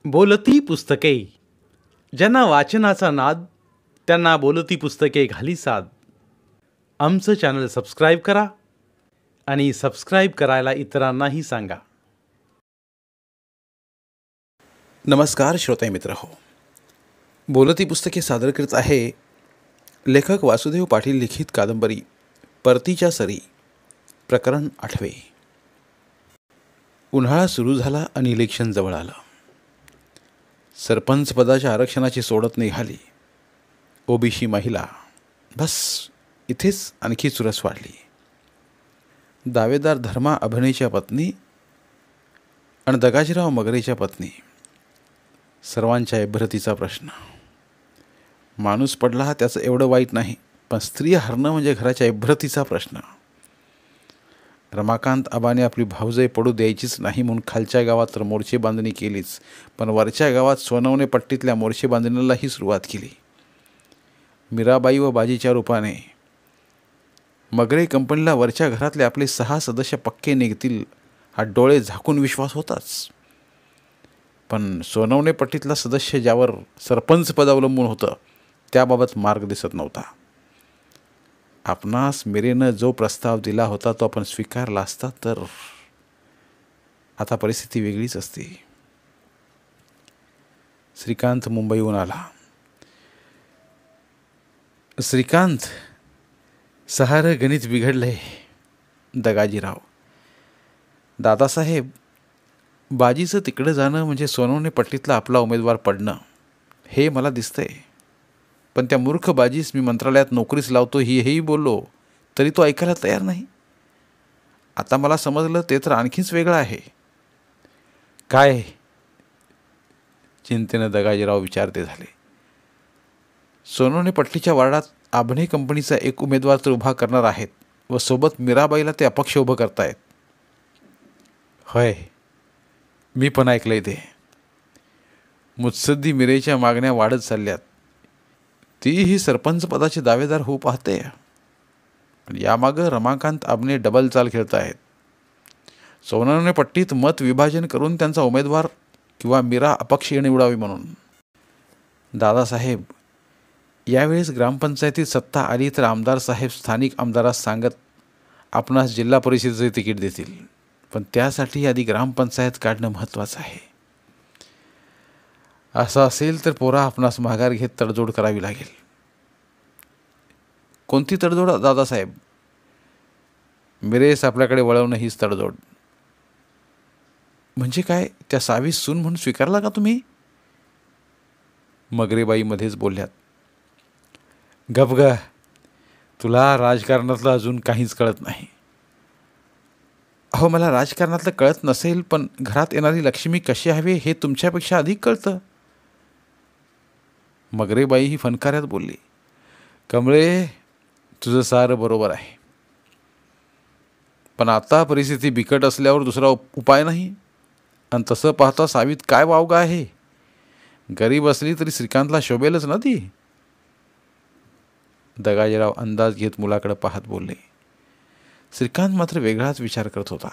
बोलती पुस्तके. ज्यांना वाचनाचा नाद त्यांना बोलती पुस्तके घाली साद. आमचं चॅनल सबस्क्राईब करा आणि सबस्क्राईब करायला इतरांनाही सांगा. नमस्कार श्रोते मित्र हो, बोलती पुस्तके सादर करीत आहे लेखक वासुदेव पाटील लिखित कादंबरी परतीच्या सरी, प्रकरण 8. उन्हाळा सुरू झाला आणि इलेक्शन जवळ आलं. सरपंच पदाच्या आरक्षणाची सोडत निघाली. ओबीसी महिला, बस इथेच आणखी चुरस वाढली. दावेदार धर्मा अभिनयच्या पत्नी आणि दगाजीराव मगरेच्या पत्नी, सर्वांच्या इब्रतीचा प्रश्न. माणूस पडला त्याचं एवढं वाईट नाही, पण स्त्री हरणं म्हणजे घराच्या इब्रतीचा प्रश्न. रमाकांत आबाने आपली भाऊजाई पडू द्यायचीच नाही म्हणून खालच्या गावात तर मोर्चे बांधणी केलीच, पण वरच्या गावात सोनवणे पट्टीतल्या मोर्चे बांधणीलाही सुरुवात केली. मीराबाई व बाजीच्या रूपाने मगरे कंपनीला वरच्या घरातले आपले 6 सदस्य पक्के निघतील हा डोळे झाकून विश्वास होताच, पण सोनवणे पट्टीतला सदस्य ज्यावर सरपंच पद अवलंबून होतं त्याबाबत मार्ग दिसत नव्हता. आपणास मिरेनं जो प्रस्ताव दिला होता तो आपण स्वीकारला असता तर आता परिस्थिती वेगळीच असती. श्रीकांत मुंबईहून आला. श्रीकांत, सारं गणित बिघडलंय. दगाजीराव, दादासाहेब, बाजीचं तिकडं जाणं म्हणजे सोनवणे पट्टीतला आपला उमेदवार पडणं हे मला दिसतंय, पण त्या मूर्ख बाजीस मी मंत्रालयात नोकरीच लावतो हेही बोललो तरी तो ऐकायला तयार नाही. आता मला समजलं ते तर आणखीच वेगळं आहे. काय? चिंतेनं दगाजीराव विचारते झाले. सोनवणे पट्टीच्या वार्डात अभिनय कंपनीचा एक उमेदवार तर उभा करणार आहेत व सोबत मीराबाईला ते अपक्ष उभं करतायत. होय, मी पण ऐकलंय ते. मुत्सद्दी मिरेच्या मागण्या वाढत चालल्यात. तीही सरपंच पदाचे दावेदार होऊ पाहते. यामागं रमाकांत आबने डबल चाल खेळतायत. सोनवणे पट्टीत मत विभाजन करून त्यांचा उमेदवार किंवा मीरा अपक्ष निवडावी म्हणून. दादासाहेब, यावेळेस ग्रामपंचायतीत सत्ता आली तर आमदार साहेब स्थानिक आमदारास सांगत आपणास जिल्हा परिषदेचे तिकीट देतील, पण त्यासाठी आधी ग्रामपंचायत काढणं महत्त्वाचं आहे. असं असेल तर पोरा आपणास माघार घेत तडजोड करावी लागेल. कोणती तडजोड दादासाहेब? मिरेस आपल्याकडे वळवणं हीच तडजोड. म्हणजे काय, त्या 26 सून म्हणून स्वीकारला का तुम्ही? मगरेबाई मध्येच बोलल्यात. गप ग, तुला राजकारणातलं अजून काहीच कळत नाही. अहो, मला राजकारणातलं कळत नसेल, पण घरात येणारी लक्ष्मी कशी हवी हे तुमच्यापेक्षा अधिक कळतं. मगरेबाई ही फनकाऱ्यात बोलली. कमळे, तुझं सारं बरोबर आहे, पण आता परिस्थिती बिकट असल्यावर दुसरा उपाय नाही. आणि तसं पाहता सावीत काय वावगं आहे. गरीब असली तरी श्रीकांतला शोभेलच ना ती. दगाजीराव अंदाज घेत मुलाकडे पाहत बोलले. श्रीकांत मात्र वेगळाच विचार करत होता,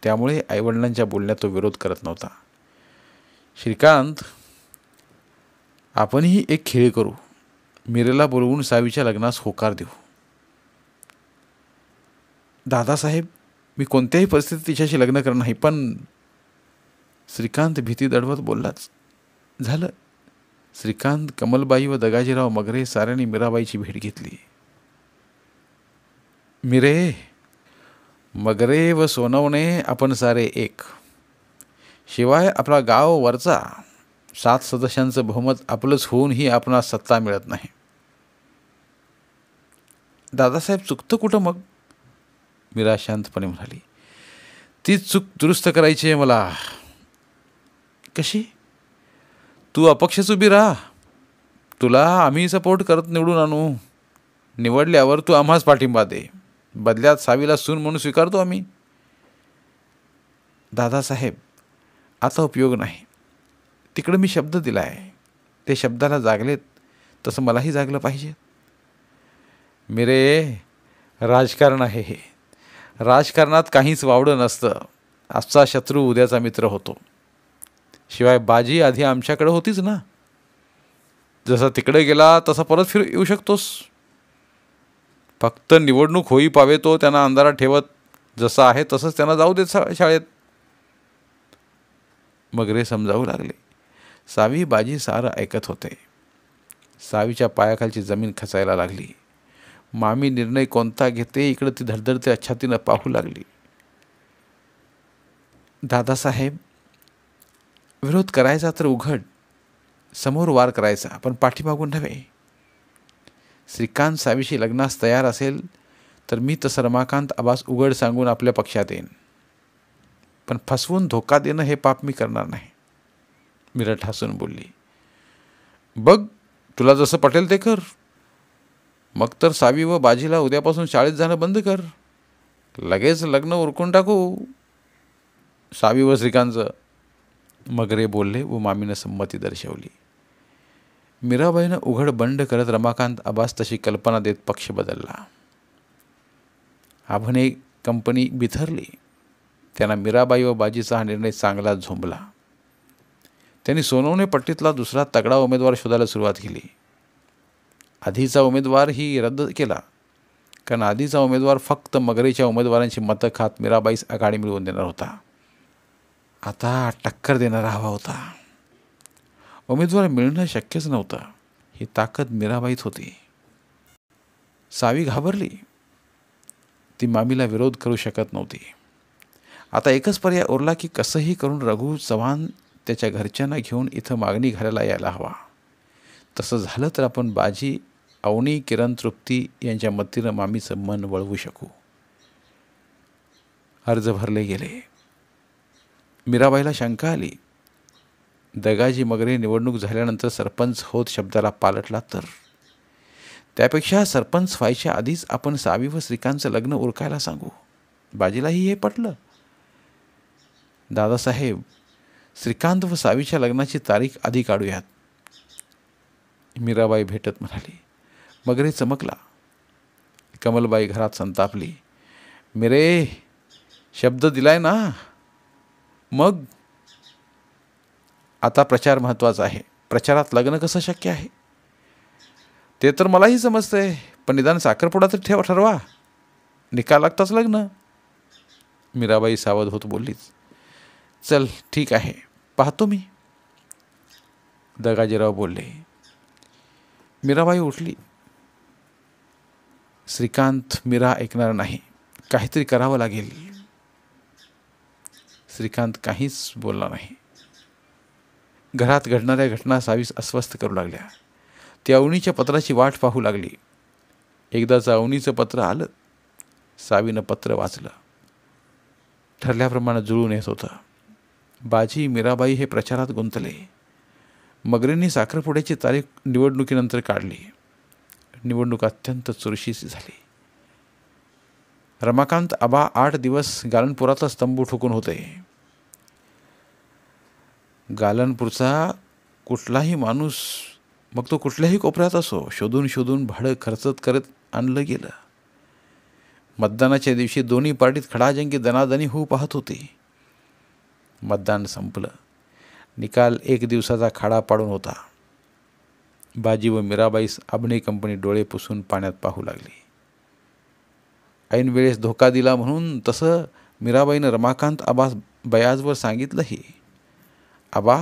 त्यामुळे आईवडिलांच्या बोलण्यात तो विरोध करत नव्हता. श्रीकांत, आपणही एक खेळ करू. मिरेला बोलवून सावीच्या लग्नास होकार देऊ. दादासाहेब, मी कोणत्याही परिस्थितीत तिच्याशी लग्न करणार नाही. पण श्रीकांत भीती दडवत बोललाच. झालं. श्रीकांत, कमलबाई व दगाजीराव मगरे साऱ्यांनी मीराबाईची भेट घेतली. मिरे, मगरे व सोनवणे आपण सारे एक. शिवाय आपला गाव वरचा 7 सदस्यांचं बहुमत आपलंच होऊनही आपणास सत्ता मिळत नाही. दादासाहेब, चुकतं कुठं मग? मीरा शांतपणे म्हणाली. तीच चूक दुरुस्त करायची आहे मला. कशी? तू अपक्षच उभी राहा. तुला आम्ही सपोर्ट करत निवडून आणू. निवडल्यावर तू आम्हाच पाठिंबा दे. बदल्यात सावीला सून म्हणून स्वीकारतो आम्ही. दादासाहेब, आता उपयोग नाही. तिकडं मी शब्द दिला आहे, ते शब्दाला जागलेत तसं मलाही जागलं पाहिजे. मिरे, राजकारण आहे हे. राजकारणात काहीच वावडं नसतं. आजचा शत्रू उद्याचा मित्र होतो. शिवाय बाजी आधी आमच्याकडे होतीच ना. जसा तिकडे गेला तसा परत येऊ शकतोस. फक्त निवडणूक होई पावे तो त्यांना अंधारात ठेवत जसं आहे तसंच त्यांना जाऊ देत शाळेत. मगरे समजावू लागले. सावी बाजी सारं ऐकत होते. सावीच्या पायाखालची जमीन खचायला लागली. मामी निर्णय कोणता घेते इकडे ती धडधडते छातीनं पाहू लागली. दादासाहेब, विरोध करायचा तर उघड समोर वार करायचा, पण पाठीमागून नव्हे. श्रीकांत सावीशी लग्नास तयार असेल तर मी तसं रमाकांत आबास उघड सांगून आपल्या पक्षात येईन, पण फसवून धोका देणं हे पाप मी करणार नाही. मिरट हसून बोलली. बघ, तुला जसं पटेल ते कर. मग तर सावी व बाजीला उद्यापासून शाळेत जाणं बंद कर. लगेच लग्न उरकून टाकू सावी व श्रीकांतचं. मगरे बोलले व मामीनं संमती दर्शवली. मीराबाईनं उघड बंड करत रमाकांत आबास तशी कल्पना देत पक्ष बदलला. आभने कंपनी बिथरली. त्यांना मीराबाई व बाजीचा हा निर्णय चांगला झोंबला. त्यांनी सोनवणे पट्टीतला दुसरा तगडा उमेदवार शोधायला सुरुवात केली. आधीचा उमेदवार ही रद्द केला, कारण आधीचा उमेदवार फक्त मगरेच्या उमेदवारांची मतं खात मीराबाईस आघाडी मिळवून देणार होता. आता टक्कर देणारा हवा होता. उमेदवार मिळणं शक्यच नव्हतं. ही ताकद मीराबाईत होती. सावी घाबरली. ती मामीला विरोध करू शकत नव्हती. आता एकच पर्याय उरला की कसंही करून रघु चव्हाण त्याच्या घरच्यांना घेऊन इथं मागणी घालायला यायला हवा. तसं झालं तर आपण बाजी, अवनी, किरण, तृप्ती यांच्या मतीनं मामीचं मन वळवू शकू. अर्ज भरले गेले. मीराबाईला शंका आली. दगाजी मगरे निवडणूक झाल्यानंतर सरपंच होत शब्दाला पालटला तर? त्यापेक्षा सरपंच व्हायच्या आधीच आपण सावी व श्रीकांतचं लग्न उरकायला सांगू. बाजीलाही हे पटलं. दादासाहेब, श्रीकांत व सावीच्या लग्नाची तारीख आधी काढूयात, मीराबाई भेटत म्हणाली. मगरे चमकला. कमलबाई घरात संतापली. मिरे, शब्द दिलाय ना. मग आता प्रचार महत्त्वाचा आहे. प्रचारात लग्न कसं शक्य आहे ते तर मलाही समजतंय, पण निदान साखरपुडा तर ठरवा. निकाल लागताच लग्न. मीराबाई सावध होत बोललीच. चल ठीक आहे, पाहतो मी, दगाजीराव बोलले. मीराबाई उठली. श्रीकांत, मीरा ऐकणार नाही. काहीतरी करावं लागेल. श्रीकांत काहीच बोलला नाही. घरात घडणाऱ्या घटना सावीस अस्वस्थ करू लागल्या. ती अवनीच्या पत्राची वाट पाहू लागली. एकदाचं अवनीचं पत्र आलं. सावीनं पत्र वाचलं. ठरल्याप्रमाणे जुळून येत होतं. बाजी, मीराबाई हे प्रचारात गुंतले. मगरेंनी साखरपुड्याची तारीख निवडणुकीनंतर काढली. निवडणूक अत्यंत चुरशीची झाली. रमाकांत आबा 8 दिवस गालनपुरातच तंबू ठोकून होते. गालनपूरचा कुठलाही माणूस, मग तो कुठल्याही कोपऱ्यात असो, शोधून शोधून भाडं खर्चत करत आणलं गेलं. मतदानाच्या दिवशी दोन्ही पार्टीत खडाजंगी दणादणी होऊ पाहत होती. मतदान संपलं. निकाल 1 दिवसाचा खाडा पाडून होता. बाजी व मीराबाईस आभणे कंपनी डोळे पुसून पाण्यात पाहू लागली. ऐन वेळेस धोका दिला म्हणून तसं मीराबाईनं रमाकांत आबास बयाजवर सांगितलंही. आबा,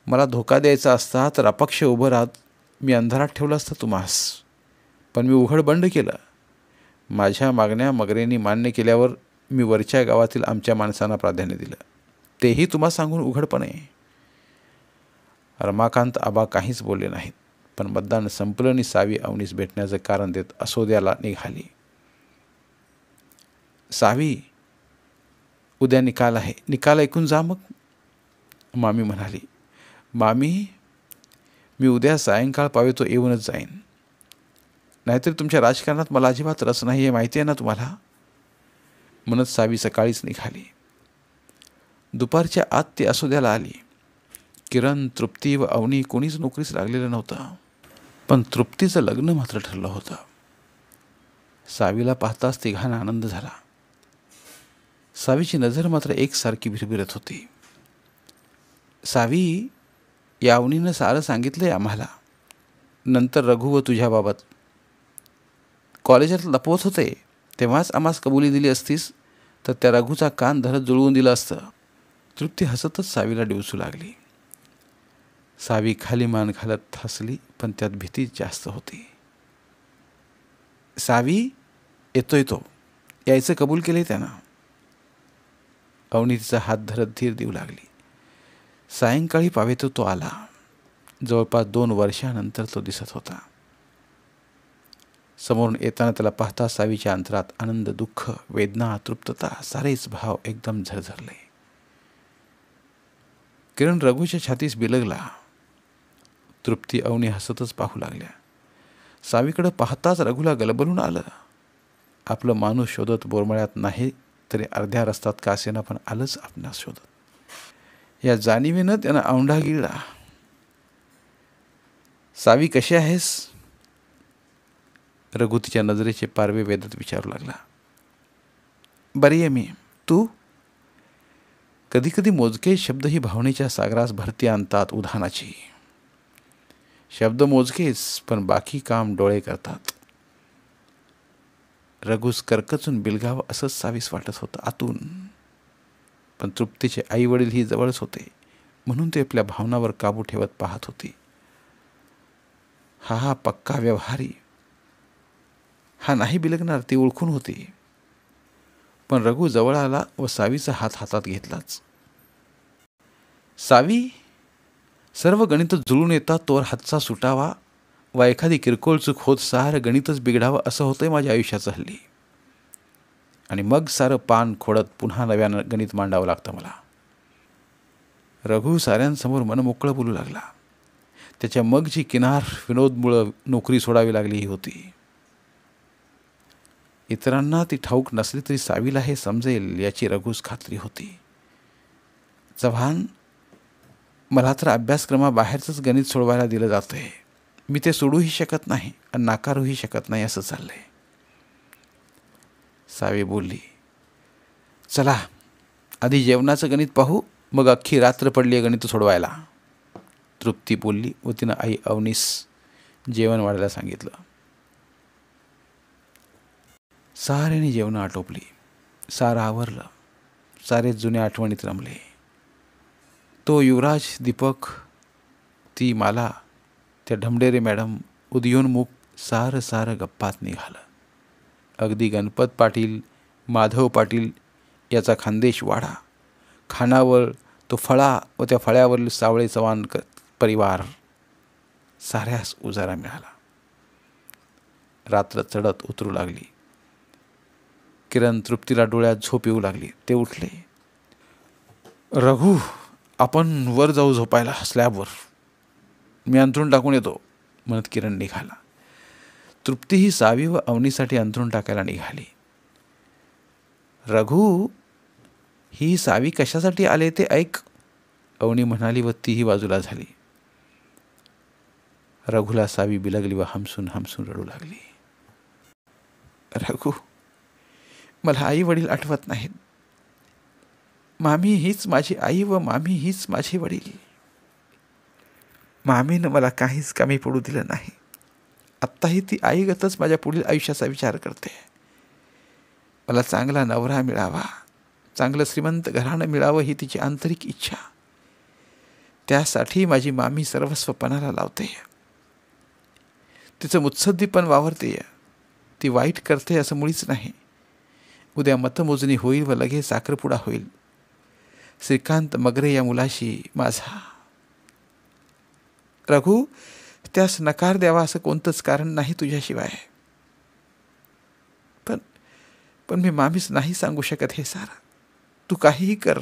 मला धोका द्यायचा असता तर अपक्ष उभं राहत मी अंधारात ठेवलं असतं तुम्हास, पण मी उघड बंड केलं. माझ्या मागण्या मगरेंनी मान्य केल्यावर मी वरच्या गावातील आमच्या माणसांना प्राधान्य दिलं, तेही तुम्हा सांगून उघडपणे. रमाकांत आबा काहीच बोलले नाहीत, पण मतदान संपलं आणि सावी अवनीस भेटण्याचं कारण देत असोद्याला निघाली. सावी, उद्या निकाल आहे, निकाल ऐकून जा मग, मामी म्हणाली. मामी, मी उद्या सायंकाळ पावे तो येऊनच जाईन. नाहीतरी तुमच्या राजकारणात मला अजिबात रस नाही हे माहिती आहे ना तुम्हाला, म्हणत सावी सकाळीच निघाली. दुपारच्या आत ती असोद्याला आली. किरण, तृप्ती व अवनी कोणीच नोकरीस लागलेलं नव्हतं, पण तृप्तीचं लग्न मात्र ठरलं होतं. सावीला पाहताच तिघांना आनंद झाला. सावीची नजर मात्र एकसारखी भिरभिरत होती. सावी, या अवनीनं सारं सांगितलंय आम्हाला. नंतर रघु व तुझ्याबाबत कॉलेजात लपवत होते तेव्हाच आम्हास कबुली दिली असतीस तर त्या रघुचा कान धरत जुळवून दिलं असतं. तृप्ती हसतच सावीला डिवचू लागली. सावी खाली मान घालत हसली, पण त्यात भीती जास्त होती. सावी, येतोय तो, यायचं कबूल केले त्यानं. अवनी तिचा हात धरत धीर देऊ लागली. सायंकाळी पावेतो तो आला. जवळपास 2 वर्षानंतर तो दिसत होता. समोरून येताना त्याला पाहता सावीच्या अंतरात आनंद, दुःख, वेदना, तृप्तता सारेच भाव एकदम झरझरले. किरण रघुच्या छातीस बिलगला. तृप्ती अवनी हसतच पाहू लागल्या. सावीकडे पाहताच रघुला गलबलून आलं. आपलं माणूस शोधत बोरमळ्यात नाही तरी अर्ध्या रस्त्यात का असेना पण आलंच आपणास शोधत. या जाणीवेनं त्यानं औंढा गिळला. सावी, कशी आहेस? रघु तिच्या नजरेचे पारवे वेधत विचारू लागला. बरी आहे मी, तू? कधी कधी मोजके शब्द ही भावनेच्या सागरास भरती आणतात उधाणाची. शब्द मोजकेच, पण बाकी काम डोळे करतात. रघुस करकचून बिलगाव असंच सावीस वाटत होतं आतून. पण तृप्तीचे आई वडील ही जवळच होते म्हणून ते आपल्या भावनावर काबू ठेवत पाहत होती. हा पक्का व्यवहारी, हा नाही बिलगणार ती ओळखून होती. पण रघु जवळ आला व सावीचा हात हातात घेतलाच. सावी, सर्व गणित जुळून येतात तोवर हातचा सुटावा व एखादी किरकोळ चूक होत सारं गणितच बिघडावं असं होतंय माझ्या आयुष्याचं हल्ली. आणि मग सारं पान खोडत पुन्हा नव्यानं गणित मांडावं लागतं मला. रघु साऱ्यांसमोर मनमोकळं बोलू लागला. त्याच्या मगची किनार विनोदमुळं नोकरी सोडावी लागली ही होती. इतरांना ती ठाऊक नसली तरी सावीला हे समजेल याची रघुस खात्री होती. चव्हाण, मला तर अभ्यासक्रमाबाहेरचंच गणित सोडवायला दिलं जातंय. मी ते सोडूही शकत नाही आणि नाकारूही शकत नाही असं चाललंय. सावी बोलली. चला, आधी जेवणाचं गणित पाहू, मग अख्खी रात्र पडली आहे गणित सोडवायला. तृप्ती बोलली व तिनं आई अवनीस जेवण वाढायला सांगितलं. साऱ्याने जेवणं आटोपली. सारं आवरलं. सारे जुन्या आठवणीत रमले. तो युवराज, दीपक, ती माला, त्या ढमडेरे मॅडम, उदयोन्मुख सारं गप्पात निघालं. अगदी गणपत पाटील, माधव पाटील याचा खानदेश वाडा, खानावर तो फळा व त्या फळ्यावरील सावळे चव्हाण परिवार, साऱ्यास उजारा मिळाला. रात्र चढत उतरू लागली. किरण तृप्तीला डोळ्यात झोप येऊ लागली. ते उठले. रघु, आपण वर जाऊ झोपायला स्लॅबवर. मी अंथरूण टाकून येतो म्हणत किरण निघाला. तृप्ती ही सावी व अवनीसाठी अंथरूण टाकायला निघाली. रघु, ही सावी कशासाठी आले ते ऐक, अवनी म्हणाली व तीही बाजूला झाली. रघुला सावी बिलगली व हमसून रडू लागली. रघु, मला आई वडील आठवत नाहीत. मामी हीच माझी आई व मामी हीच माझे वडील. मामीनं मला काहीच कमी पडू दिलं नाही. आत्ताही ती आईगतच माझ्या पुढील आयुष्याचा विचार करते. मला चांगला नवरा मिळावा, चांगलं श्रीमंत घराणं मिळावं ही तिची आंतरिक इच्छा. त्यासाठी माझी मामी सर्वस्व पणाला लावते. तिचं मुत्सद्दीपण वावरते. ती वाईट करते असं मुळीच नाही. उद्या मतमोजणी होईल व लगेच साखरपुडा होईल. श्रीकांत मगरे या मुलाशी माझा. रघु, त्यास नकार द्यावा असं कोणतंच कारण नाही तुझ्याशिवाय. पण मी मामीच नाही सांगू शकत हे सारं. तू काहीही कर,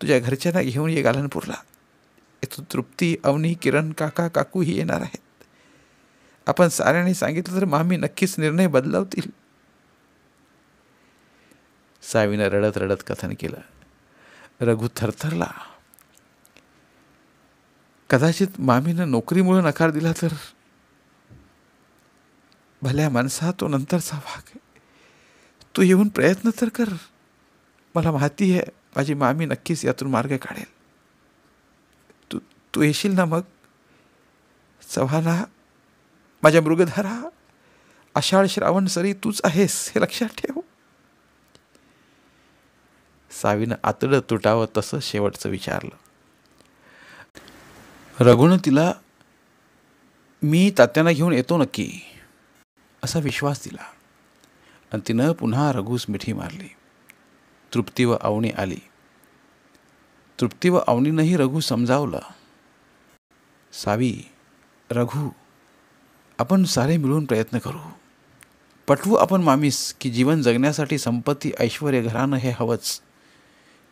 तुझ्या घरच्यांना घेऊन ये गालनपूरला. इथून तृप्ती, अवनी, किरण, काका, काकूही येणार आहेत. आपण साऱ्यांनी सांगितलं तर मामी नक्कीच निर्णय बदलवतील. सावीनं रडत रडत कथन केलं. रघु थरथरला. कदाचित मामीनं नोकरीमुळे नकार दिला तर? भल्या माणसा, तो नंतरचा भाग. तू येऊन प्रयत्न तर कर. मला माहिती आहे माझी मामी नक्कीच यातून मार्ग काढेल. तू येशील ना मग? चव्हाणा, माझ्या मृगधारा, आषाढ श्रावण सरी तूच आहेस हे लक्षात ठेव. सावीनं आतडं तुटावं तसं शेवटचं विचारलं. रघुनं तिला मी तात्यांना घेऊन येतो नक्की असा विश्वास दिला आणि तिनं पुन्हा रघूस मिठी मारली. तृप्ती व अवनी आली. तृप्ती व अवनीनंही रघू समजावलं. सावी, रघू, आपण सारे मिळून प्रयत्न करू. पटवू आपण मामीस की जीवन जगण्यासाठी संपत्ती, ऐश्वर, घराणं हे हवंच,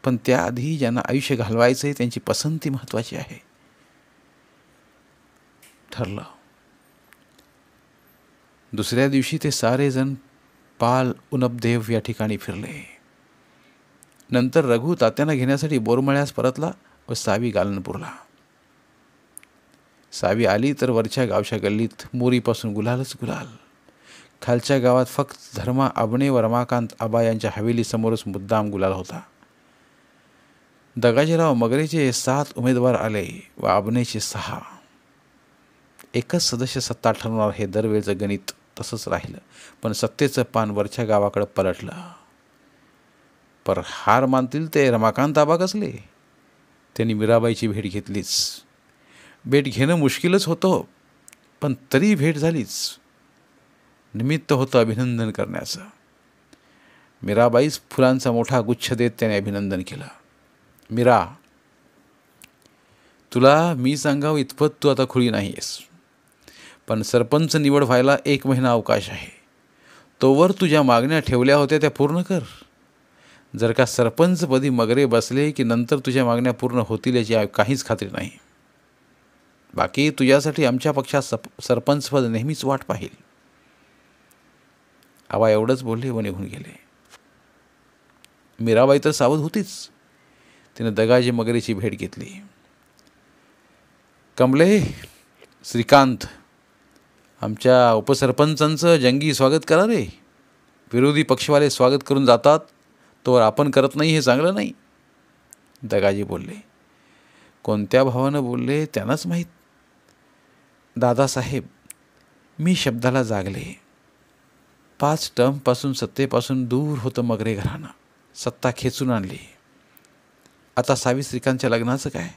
पण त्याआधी ज्यांना आयुष्य घालवायचं आहे त्यांची पसंती महत्त्वाची आहे. ठरलं. दुसऱ्या दिवशी ते सारेजण पाल उनबदेव या ठिकाणी फिरले. नंतर रघु तात्यांना घेण्यासाठी बोरमळ्यास परतला व सावी गालनपूरला. सावी आली तर वरच्या गावच्या गल्लीत मोरीपासून गुलालच गुलाल. खालच्या गावात फक्त धर्मा आबणे व रमाकांत आबा यांच्या हवेलीसमोरच मुद्दाम गुलाल होता. दगाजीराव मगरेचे 7 उमेदवार आले व आबणेचे 6. एकच सदस्य सत्ता ठरवणार हे दरवेळचं गणित तसंच राहिलं, पण सत्तेचं पान वरच्या गावाकडं पलटलं. पर हार मानतील ते रमाकांत आबा कसले. त्यांनी मीराबाईची भेट घेतलीच. भेट घेणं मुश्किलच होतं, पण तरी भेट झालीच. निमित्त होतं अभिनंदन करण्याचं. मीराबाईच फुलांचा मोठा गुच्छ देत त्याने अभिनंदन केलं. मीरा, तुला मी सांगावं इतपत तू आता खुळी नाही आहेस, पण सरपंच निवड व्हायला 1 महिना अवकाश आहे. तोवर तुझ्या मागण्या ठेवल्या होत्या त्या पूर्ण कर. जर का सरपंचपदी मगरे बसले की नंतर तुझ्या मागण्या पूर्ण होतील याची काहीच खात्री नाही. बाकी तुझ्यासाठी आमच्या पक्षात सरपंचपद नेहमीच वाट पाहिल. आबा एवढंच बोलले व निघून गेले. मीराबाई तर सावध होतीच. तिने दगाजी मगरेची भेट घेतली. कमले, श्रीकांत, आमच्या उपसरपंचांचं जंगी स्वागत करा रे. विरोधी पक्षवाले स्वागत करून जातात तोवर आपण करत नाही हे चांगलं नाही. दगाजी बोलले. कोणत्या भावानं बोलले त्यांनाच माहीत. दादासाहेब, मी शब्दाला जागले. 5 टर्मपासून सत्तेपासून दूर होतं मगरे घराणं. सत्ता खेचून आणली. आता सावी श्रीकांतच्या लग्नाचं काय?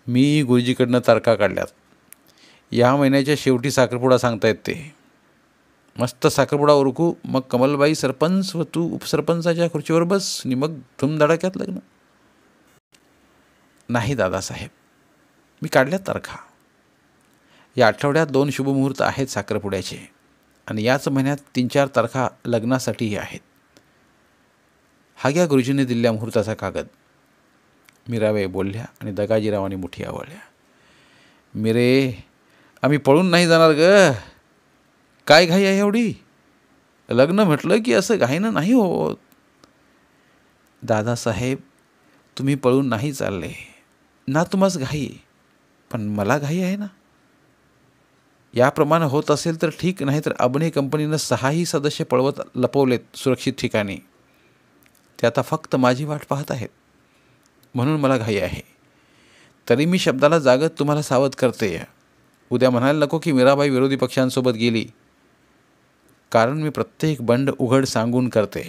मी गुरुजीकडनं तारखा काढल्यात. या महिन्याच्या शेवटी साखरपुडा सांगतायत ते. मस्त साखरपुडा उरकू, मग कमलबाई सरपंच व तू उपसरपंचाच्या खुर्चीवर बस आणि मग धुमधडाक्यात लग्न. नाही दादासाहेब, मी काढल्यात तारखा. या आठवड्यात 2 शुभमुहूर्त आहेत साखरपुड्याचे आणि याच महिन्यात 3-4 तारखा लग्नासाठीही आहेत. हा घ्या गुरुजींनी दिलेल्या मुहूर्ताचा कागद. मीराबाई बोलल्या आणि दगाजीरावांनी मुठी आवळल्या. मिरे, आम्ही पळून नाही जाणार ग. काय घाई आहे एवढी? लग्न म्हटलं की असं घाईनं नाही होत. दादासाहेब, तुम्ही पळून नाही चालले ना, तुम्हास घाई, पण मला घाई आहे ना. याप्रमाणे होत असेल तर ठीक, नाही तर अबणे कंपनीनं 6ही सदस्य पळवत लपवलेत सुरक्षित ठिकाणी. ते आता फक्त माझी वाट पाहत आहेत, म्हणून मला घाई आहे. तरी मी शब्दाला जागत तुम्हाला सावध करते. उद्या म्हणायला नको की मीराबाई विरोधी पक्षांसोबत गेली, कारण मी प्रत्येक बंड उघड सांगून करते.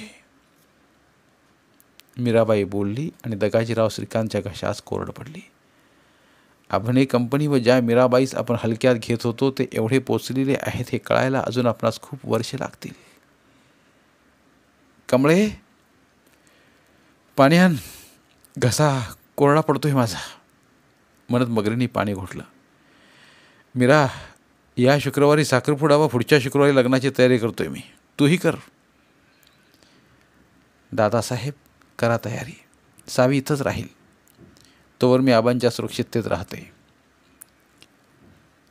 मीराबाई बोलली आणि दगाजीराव श्रीकांतच्या घशास कोरड पडली. अभने कंपनी व ज्या मीराबाईस आपण हलक्यात घेत होतो ते एवढे पोचलेले आहेत हे कळायला अजून आपणास खूप वर्षे लागतील. कमळे, पाणी आण, घसा कोरडा पडतोय माझा, म्हणत मगरीने पाणी घोटलं. मीरा, या शुक्रवारी साखरपुडा व पुढच्या शुक्रवारी लग्नाची तयारी करतोय मी. तूही कर. दादासाहेब, करा तयारी. सावी इथंच राहील. तोवर मी आबांच्या सुरक्षिततेत राहते.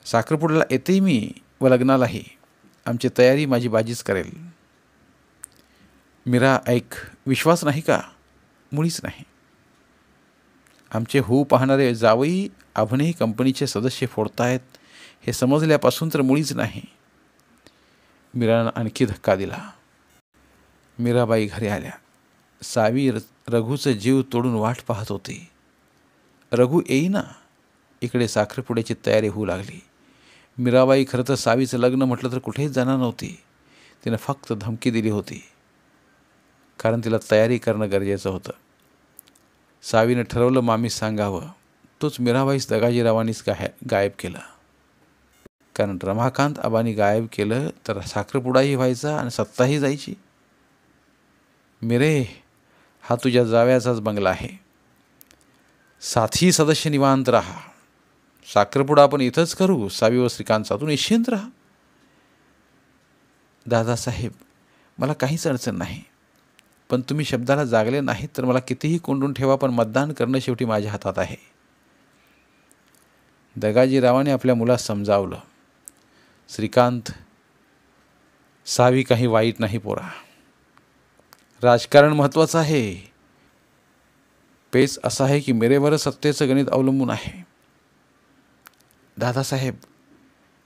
साखरपुड्याला येतेही मी व लग्नालाही. आमची तयारी माझी बाजीच करेल. मीरा, ऐक, विश्वास नाही का? मुळीच नाही. आमचे होऊ पाहणारे जावई अभनही कंपनीचे सदस्य फोडतायत हे समजल्यापासून तर मुळीच नाही. मीरानं आणखी धक्का दिला. मीराबाई घरी आल्या. सावी रघूचं जीव तोडून वाट पाहत होती. रघू येईना. इकडे साखरपुड्याची तयारी होऊ लागली. मीराबाई खरं तर सावीचं लग्न म्हटलं तर कुठेच जाणार नव्हती. तिनं फक्त धमकी दिली होती, कारण तिला तयारी करणं गरजेचं होतं. सावीनं ठरवलं मामीस सांगावं. तोच मीराबाईस दगाजीरावांनीच गायब केलं. कारण रमाकांत आबांनी गायब केलं तर साखरपुडाही व्हायचा आणि सत्ताही जायची. मिरे, हा तुझ्या जाव्याचाच बंगला आहे. 7ही सदस्य निवांत राहा. साखरपुडा आपण इथंच करू. सावी व श्रीकांतचा तू निश्चिंत राहा. दादासाहेब, मला काहीच अडचण नाही, पण तुम्ही शब्दाला जागले नाहीत तर मला कितीही कोंडून ठेवा, पण मतदान करणं शेवटी माझ्या हातात आहे. दगाजीरावाने आपल्या मुलास समजावलं. श्रीकांत, सावी काही वाईट नाही पोरा. राजकारण महत्त्वाचं आहे. पेच असा आहे की मेरेवर सत्तेचं गणित अवलंबून आहे. दादासाहेब,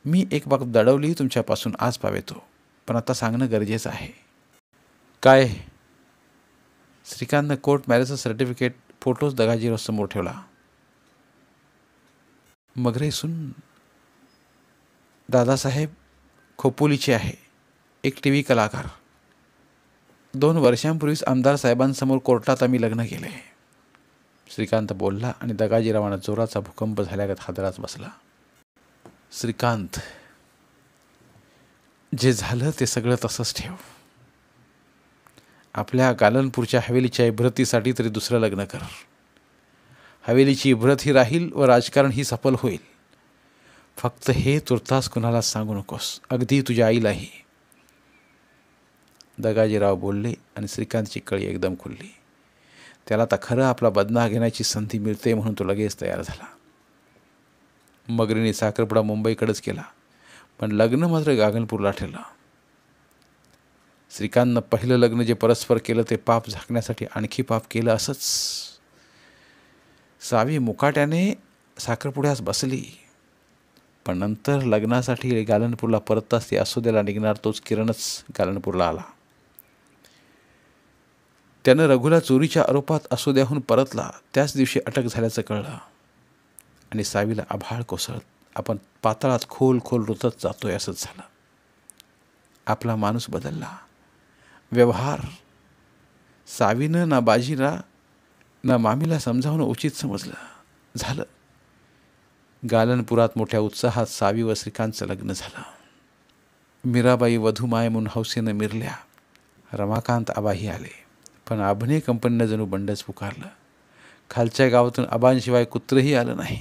मी एक बाब दडवली तुमच्यापासून आज पावेतो, पण आता सांगणं गरजेचं आहे. काय? श्रीकांतनं कोर्ट मॅरेजचं सर्टिफिकेट फोटोज दगाजीराव समोर ठेवला. मगरे सुन. दादासाहेब, खोपोलीची आहे, एक TV कलाकार. 2 वर्षांपूर्वीच आमदार साहेबांसमोर कोर्टात आम्ही लग्न केले. श्रीकांत बोलला आणि दगाजीरावांना जोराचा भूकंप झाल्यागत हादराच बसला. श्रीकांत, जे झालं ते सगळं तसंच ठेव. आपल्या गालनपूरच्या हवेलीच्या इब्रतीसाठी तरी दुसरं लग्न कर. हवेलीची इब्रत ही राहील व राजकारण ही सफल होईल. फक्त हे तुर्तास कुणाला सांगू नकोस, अगदी तुझ्या आईलाही. दगाजीराव बोलले आणि श्रीकांतची कळी एकदम खुलली. त्याला आता खरं आपला बदला घेण्याची संधी मिळते म्हणून तो लगेच तयार झाला. मगरीने साखरपुडा मुंबईकडेच केला, पण लग्न मात्र गागनपूरला ठरलं. श्रीकांतनं पहिलं लग्न जे परस्पर केलं ते पाप झाकण्यासाठी आणखी पाप केलं असंच. सावी मुकाट्याने साखरपुड्यास बसली, पण नंतर लग्नासाठी गालनपूरला परतताच ती असोद्याला निघणार तोच किरणच गालनपूरला आला. त्यानं रघुला चोरीच्या आरोपात असोद्याहून परतला त्याच दिवशी अटक झाल्याचं कळलं आणि सावीला आभाळ कोसळत आपण पाताळात खोल खोल रुतत जातोय असंच झालं. आपला माणूस बदलला. व्यवहार. सावीनं ना बाजीला ना मामीला समजावणं उचित समजलं. झालं. गालनपुरात मोठ्या उत्साहात सावी व श्रीकांतचं लग्न झालं. मीराबाई वधूमाय म्हणून हौसेनं मिरल्या. रमाकांत आबाही आले, पण अभिनय कंपनीनं जणू बंडच पुकारलं. खालच्या गावातून आबांशिवाय कुत्रही आलं नाही.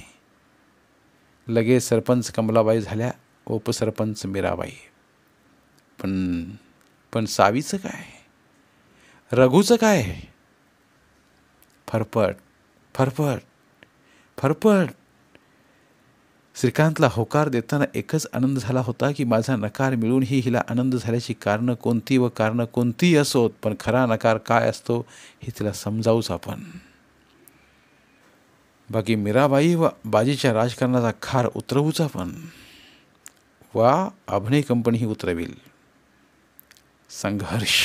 लगेच सरपंच कमलाबाई झाल्या व उपसरपंच मीराबाई. पण सावीचं काय? रघूचं काय? फरफट फरफट फरफट. श्रीकांतला होकार देताना एकच आनंद झाला होता की माझा नकार मिळूनही हिला आनंद झाल्याची कारणं कोणती व कारणं कोणतीही असोत, पण खरा नकार काय असतो हे तिला समजावूच आपण. बाकी मीराबाई व बाजीच्या राजकारणाचा खार उतरवूच आपण. वा अभिनय कंपनी ही उतरविल. संघर्ष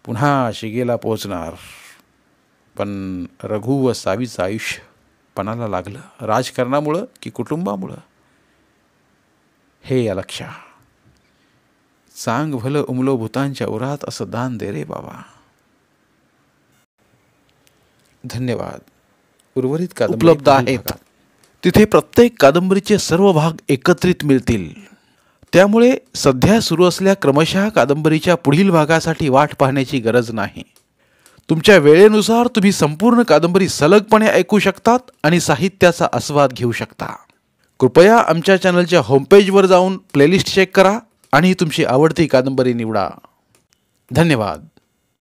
पुन्हा शिगेला पोहोचणार. पण रघु व सावीचं आयुष्य पणाला लागलं. राजकारणामुळं की कुटुंबामुळं हे या लक्षा. चांग भलं उमलो भूतांच्या उरात असं दान दे रे बाबा. धन्यवाद. उर्वरित कादंबरी उपलब्ध आहेत. तिथे प्रत्येक कादंबरीचे सर्व भाग एकत्रित मिळतील. त्यामुळे सध्या सुरू असलेल्या क्रमशः कादंबरीच्या पुढील भागासाठी वाट पाहण्याची गरज नाही. तुमच्या वेळेनुसार तुम्ही संपूर्ण कादंबरी सलगपणे ऐकू शकतात आणि साहित्याचा आस्वाद घेऊ शकता. कृपया आमच्या चॅनलच्या होमपेजवर जाऊन प्लेलिस्ट चेक करा आणि तुमची आवडती कादंबरी निवडा. धन्यवाद.